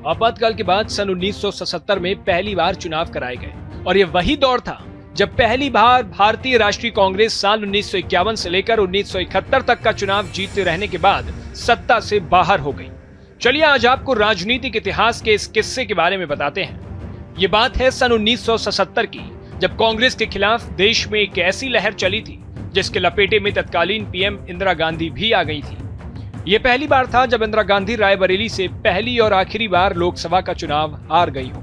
आपातकाल के बाद सन 1977 में पहली बार चुनाव कराए गए और ये वही दौर था जब पहली बार भारतीय राष्ट्रीय कांग्रेस साल 1951 से लेकर 1971 तक का चुनाव जीतते रहने के बाद सत्ता से बाहर हो गई। चलिए आज आपको राजनीतिक इतिहास के इस किस्से के बारे में बताते हैं। ये बात है सन 1977 की, जब कांग्रेस के खिलाफ देश में एक ऐसी लहर चली थी जिसके लपेटे में तत्कालीन पीएम इंदिरा गांधी भी आ गई थी। ये पहली बार था जब इंदिरा गांधी रायबरेली से पहली और आखिरी बार लोकसभा का चुनाव हार गई हो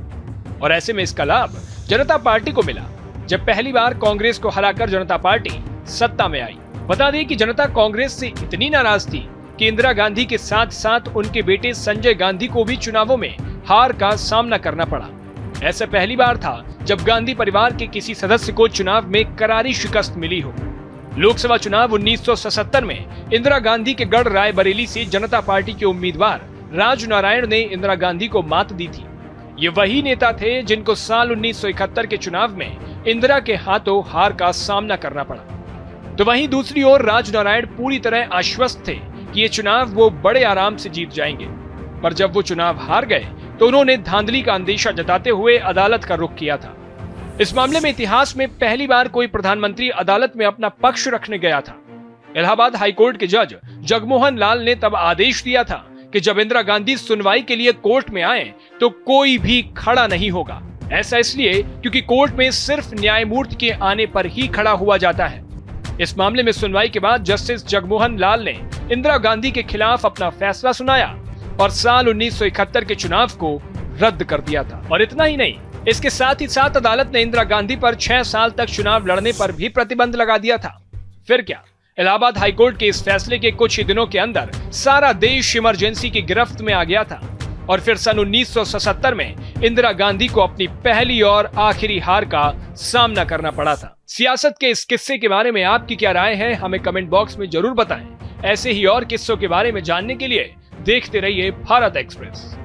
और ऐसे में इसका लाभ जनता पार्टी को मिला जब पहली बार कांग्रेस को हराकर जनता पार्टी सत्ता में आई। बता दें कि जनता कांग्रेस से इतनी नाराज थी कि इंदिरा गांधी के साथ साथ उनके बेटे संजय गांधी को भी चुनावों में हार का सामना करना पड़ा। ऐसा पहली बार था जब गांधी परिवार के किसी सदस्य को चुनाव में करारी शिकस्त मिली हो। लोकसभा चुनाव 1977 में इंदिरा गांधी के गढ़ रायबरेली से जनता पार्टी के उम्मीदवार राजनारायण ने इंदिरा गांधी को मात दी थी। ये वही नेता थे जिनको साल 1971 के चुनाव में इंदिरा के हाथों हार का सामना करना पड़ा। तो वहीं दूसरी ओर राजनारायण पूरी तरह आश्वस्त थे कि ये चुनाव वो बड़े आराम से जीत जाएंगे, पर जब वो चुनाव हार गए तो उन्होंने धांधली का अंदेशा जताते हुए अदालत का रुख किया था। इस मामले में इतिहास में पहली बार कोई प्रधानमंत्री अदालत में अपना पक्ष रखने गया था। इलाहाबाद हाईकोर्ट के जज जगमोहन लाल ने तब आदेश दिया था कि जब इंदिरा गांधी सुनवाई के लिए कोर्ट में आए तो कोई भी खड़ा नहीं होगा। ऐसा इसलिए क्योंकि कोर्ट में सिर्फ न्यायमूर्ति के आने पर ही खड़ा हुआ जाता है। इस मामले में सुनवाई के बाद जस्टिस जगमोहन लाल ने इंदिरा गांधी के खिलाफ अपना फैसला सुनाया और साल 1971 के चुनाव को रद्द कर दिया था। और इतना ही नहीं, इसके साथ ही साथ अदालत ने इंदिरा गांधी पर 6 साल तक चुनाव लड़ने पर भी प्रतिबंध लगा दिया था। फिर क्या, इलाहाबाद हाईकोर्ट के इस फैसले के कुछ ही दिनों के अंदर सारा देश इमरजेंसी की गिरफ्त में आ गया था और फिर सन 1977 में इंदिरा गांधी को अपनी पहली और आखिरी हार का सामना करना पड़ा था। सियासत के इस किस्से के बारे में आपकी क्या राय है, हमें कमेंट बॉक्स में जरूर बताएं। ऐसे ही और किस्सों के बारे में जानने के लिए देखते रहिए भारत एक्सप्रेस।